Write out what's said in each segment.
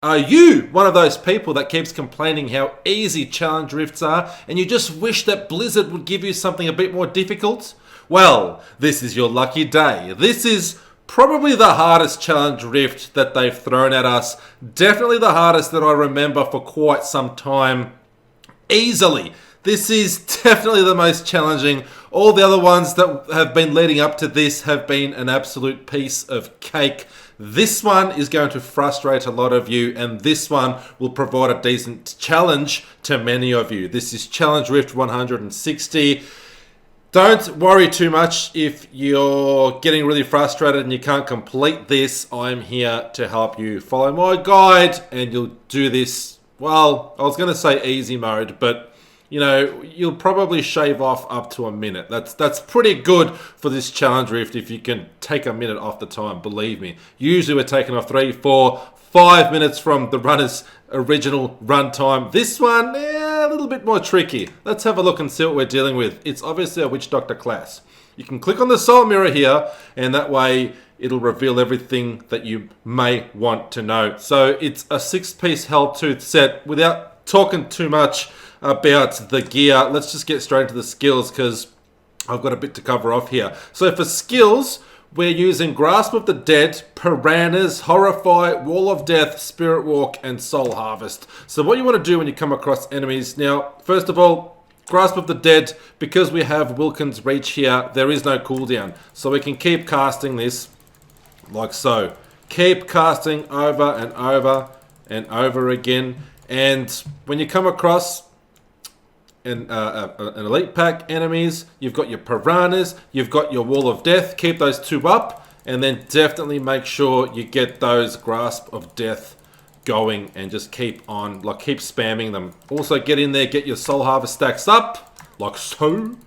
Are you one of those people that keeps complaining how easy challenge rifts are and you just wish that Blizzard would give you something a bit more difficult? Well, this is your lucky day. This is probably the hardest challenge rift that they've thrown at us. Definitely the hardest that I remember for quite some time. Easily. This is definitely the most challenging. All the other ones that have been leading up to this have been an absolute piece of cake. This one is going to frustrate a lot of you, and this one will provide a decent challenge to many of you. This is Challenge Rift 160. Don't worry too much if you're getting really frustrated and you can't complete this. I'm here to help you. Follow my guide and you'll do this, well, I was going to say easy mode, but you know, you'll probably shave off up to a minute. That's pretty good for this challenge rift if you can take a minute off the time, believe me. Usually we're taking off 3, 4, 5 minutes from the runner's original run time. This one, a little bit more tricky. Let's have a look and see what we're dealing with. It's obviously a Witch Doctor class. You can click on the soul mirror here, and that way it'll reveal everything that you may want to know. So it's a 6-piece Helltooth set. Without talking too much about the gear, let's just get straight into the skills because I've got a bit to cover off here. So for skills, we're using Grasp of the Dead, Piranhas, Horrify, Wall of Death, Spirit Walk, and Soul Harvest. So what you want to do when you come across enemies, now, first of all, Grasp of the Dead, because we have Wilkins Reach here, there is no cooldown. So we can keep casting this like so. Keep casting over and over and over again. And when you come across an elite pack enemies, you've got your Piranhas, you've got your Wall of Death. Keep those two up, and then definitely make sure you get those Grasp of Death going and just keep on, like keep spamming them. Also get in there, get your Soul Harvest stacks up, like so.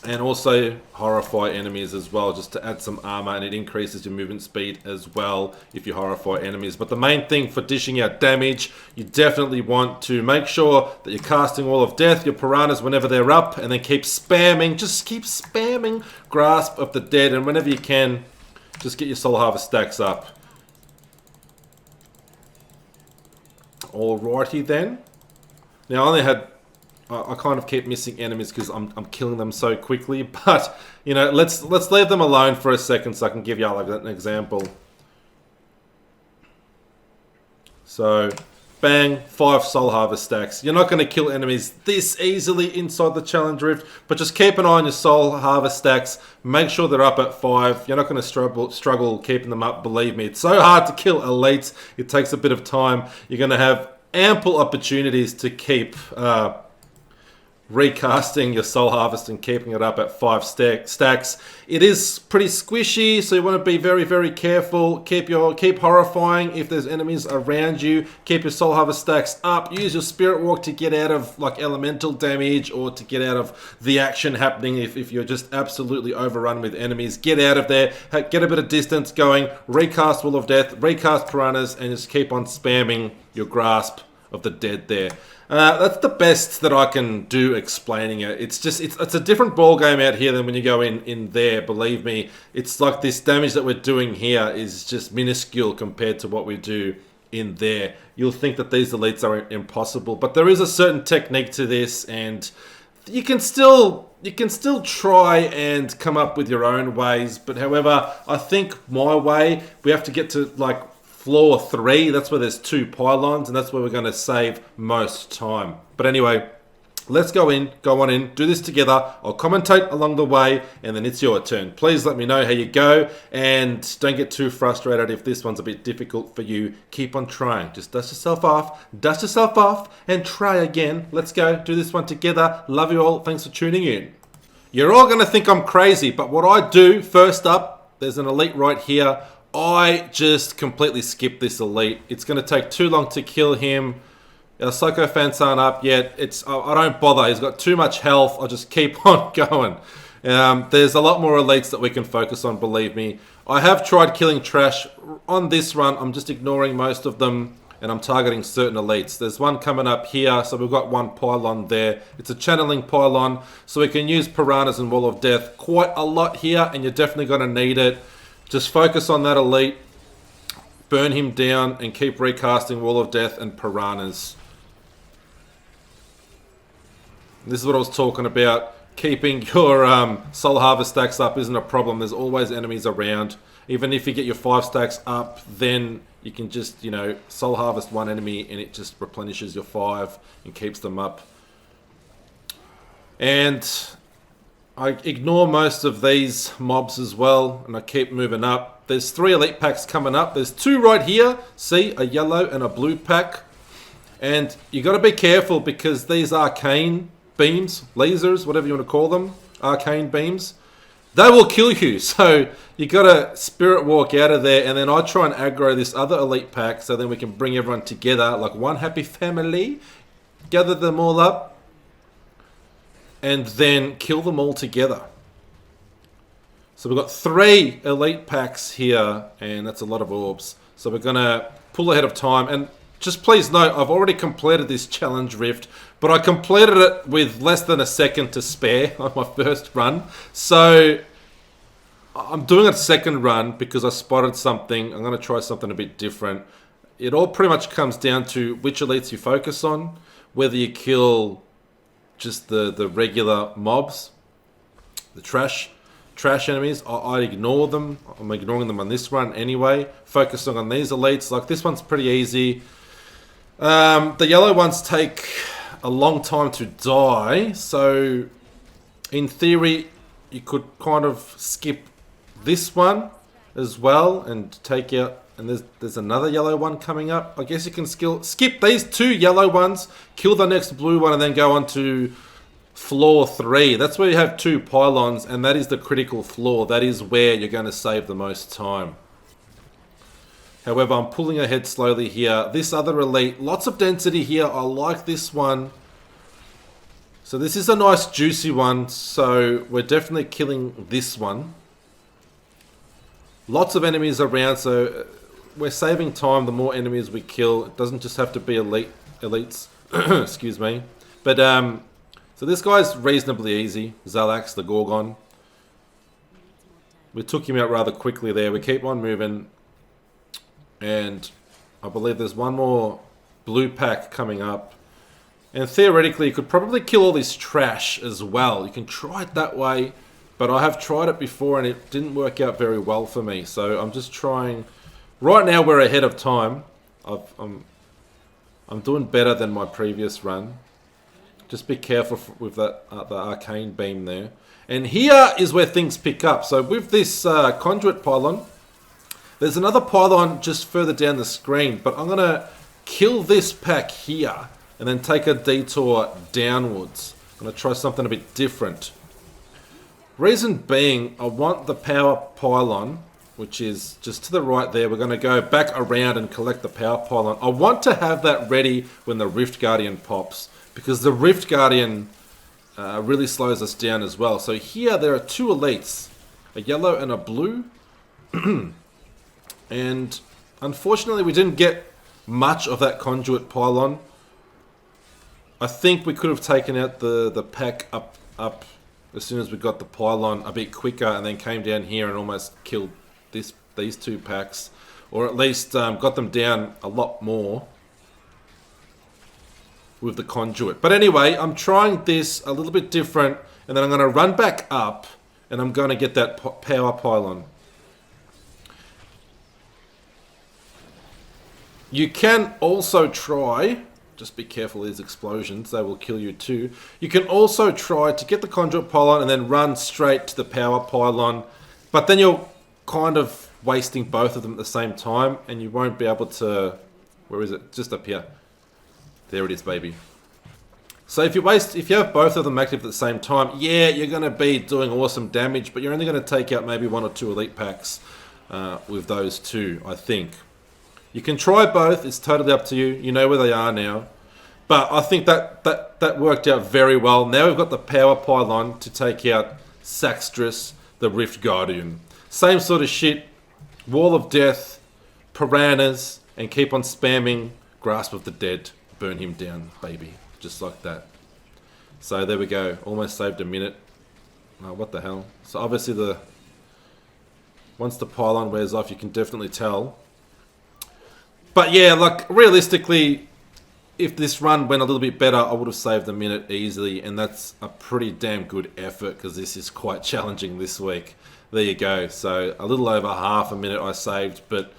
And also horrify enemies as well, just to add some armor, and it increases your movement speed as well if you horrify enemies. But the main thing for dishing out damage, you definitely want to make sure that you're casting Wall of Death, your Piranhas whenever they're up, and then keep spamming, just keep spamming Grasp of the Dead, and whenever you can, just get your Soul Harvest stacks up. Alrighty then. Now I only had, I kind of keep missing enemies because I'm killing them so quickly, but you know, let's leave them alone for a second so I can give y'all like an example. So, bang, 5 Soul Harvest stacks. You're not going to kill enemies this easily inside the Challenge Rift, but just keep an eye on your Soul Harvest stacks. Make sure they're up at 5. You're not going to struggle keeping them up, believe me. It's so hard to kill elites. It takes a bit of time. You're going to have ample opportunities to keep recasting your Soul Harvest and keeping it up at 5 stacks. It is pretty squishy, so you want to be very, very careful. Keep horrifying if there's enemies around you. Keep your Soul Harvest stacks up. Use your Spirit Walk to get out of like elemental damage or to get out of the action happening if you're just absolutely overrun with enemies. Get out of there. Get a bit of distance going. Recast Wall of Death. Recast Piranhas, and just keep on spamming your Grasp of the Dead there. That's the best that I can do explaining it. It's a different ball game out here than when you go in there, believe me. It's like this damage that we're doing here is just minuscule compared to what we do in there. You'll think that these elites are impossible, but there is a certain technique to this, and you can still try and come up with your own ways. But however, I think my way, we have to get to like floor 3, that's where there's 2 pylons, and that's where we're going to save most time. But anyway, let's go on in, do this together. I'll commentate along the way, and then it's your turn. Please let me know how you go, and don't get too frustrated if this one's a bit difficult for you. Keep on trying. Just dust yourself off, and try again. Let's go, do this one together. Love you all. Thanks for tuning in. You're all going to think I'm crazy, but what I do, first up, there's an elite right here. I just completely skip this elite. It's going to take too long to kill him. Our Psychophants aren't up yet. I don't bother. He's got too much health. I'll just keep on going. There's a lot more elites that we can focus on, believe me. I have tried killing trash. On this run, I'm just ignoring most of them, and I'm targeting certain elites. There's one coming up here, so we've got 1 pylon there. It's a channeling pylon, so we can use Piranhas and Wall of Death quite a lot here, and you're definitely going to need it. Just focus on that elite. burn him down, and keep recasting Wall of Death and Piranhas. This is what I was talking about. Keeping your Soul Harvest stacks up isn't a problem. There's always enemies around. Even if you get your 5 stacks up, then you can just, you know, Soul Harvest one enemy and it just replenishes your 5 and keeps them up. And I ignore most of these mobs as well, and I keep moving up. There's 3 elite packs coming up. There's 2 right here. See, a yellow and a blue pack. And you got to be careful because these arcane beams, lasers, whatever you want to call them, arcane beams, they will kill you. So you got to spirit walk out of there, and then I try and aggro this other elite pack so then we can bring everyone together like one happy family, gather them all up, and then kill them all together. So we've got 3 elite packs here, and that's a lot of orbs. So we're going to pull ahead of time, and just please note, I've already completed this challenge rift, but I completed it with less than a second to spare on my first run. So I'm doing a second run because I spotted something. I'm going to try something a bit different. It all pretty much comes down to which elites you focus on, whether you kill just the regular mobs, the trash enemies. I ignore them. I'm ignoring them on this run anyway, focusing on these elites. Like this one's pretty easy. The yellow ones take a long time to die, so in theory you could kind of skip this one as well and take out, and there's another yellow one coming up. I guess you can skip these 2 yellow ones, kill the next blue one, and then go on to floor 3. That's where you have 2 pylons, and that is the critical floor. That is where you're going to save the most time. However, I'm pulling ahead slowly here. This other elite, lots of density here. I like this one. So this is a nice juicy one. So we're definitely killing this one. Lots of enemies around, so we're saving time the more enemies we kill. It doesn't just have to be elites. Excuse me. But so this guy's reasonably easy. Zalax, the Gorgon. We took him out rather quickly there. We keep on moving. And I believe there's one more blue pack coming up. And theoretically, you could probably kill all this trash as well. You can try it that way. But I have tried it before and it didn't work out very well for me. So I'm just trying. Right now we're ahead of time. I'm doing better than my previous run. Just be careful with that the arcane beam there. And here is where things pick up. So with this conduit pylon, there's another pylon just further down the screen, but I'm going to kill this pack here and then take a detour downwards. I'm going to try something a bit different. Reason being, I want the power pylon, which is just to the right there. We're going to go back around and collect the power pylon. I want to have that ready when the Rift Guardian pops, because the Rift Guardian really slows us down as well. So here there are 2 elites, a yellow and a blue. And unfortunately we didn't get much of that conduit pylon. I think we could have taken out the pack up as soon as we got the pylon a bit quicker, and then came down here and almost killed these 2 packs. Or at least got them down a lot more with the conduit. But anyway, I'm trying this a little bit different, and then I'm going to run back up and I'm going to get that power pylon. You can also try, just be careful of these explosions, they will kill you too. You can also try to get the conduit pylon and then run straight to the power pylon, but then you're kind of wasting both of them at the same time, and you won't be able to... Where is it? Just up here. There it is, baby. So if you have both of them active at the same time, yeah, you're going to be doing awesome damage, but you're only going to take out maybe 1 or 2 elite packs with those 2, I think. You can try both, it's totally up to you. You know where they are now. But I think that worked out very well. Now we've got the power pylon to take out Saxtrus, the Rift Guardian. Same sort of shit. Wall of Death, Piranhas, and keep on spamming Grasp of the Dead. Burn him down, baby. Just like that. So there we go. Almost saved a minute. Oh, what the hell? So obviously once the pylon wears off, you can definitely tell But yeah, like realistically, if this run went a little bit better, I would have saved a minute easily, and that's a pretty damn good effort because this is quite challenging this week. There you go. So a little over half a minute I saved, but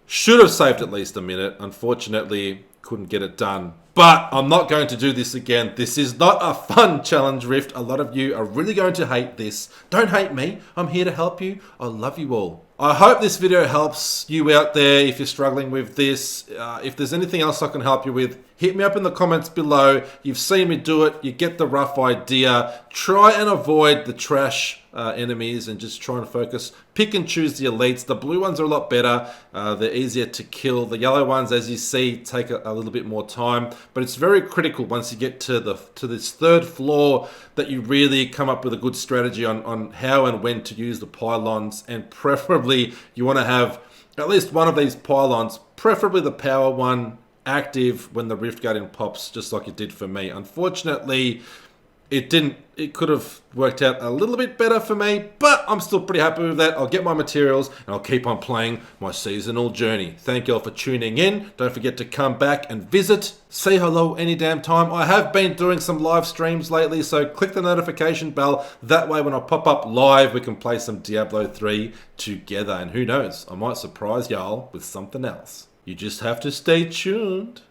should have saved at least a minute. Unfortunately, couldn't get it done. But I'm not going to do this again. This is not a fun challenge rift. A lot of you are really going to hate this. Don't hate me. I'm here to help you. I love you all. I hope this video helps you out there if you're struggling with this. If there's anything else I can help you with, hit me up in the comments below. You've seen me do it. You get the rough idea. Try and avoid the trash enemies and just try and focus. Pick and choose the elites. The blue ones are a lot better. They're easier to kill. The yellow ones, as you see, take a little bit more time. But it's very critical once you get to this third floor that you really come up with a good strategy on how and when to use the pylons. And preferably, you want to have at least one of these pylons, preferably the power one, active when the Rift Guardian pops, just like it did for me. Unfortunately, it didn't. It could have worked out a little bit better for me, but I'm still pretty happy with that. I'll get my materials and I'll keep on playing my seasonal journey. Thank you all for tuning in. Don't forget to come back and visit. Say hello any damn time. I have been doing some live streams lately, so click the notification bell. That way when I pop up live, we can play some Diablo 3 together. And who knows, I might surprise y'all with something else. You just have to stay tuned.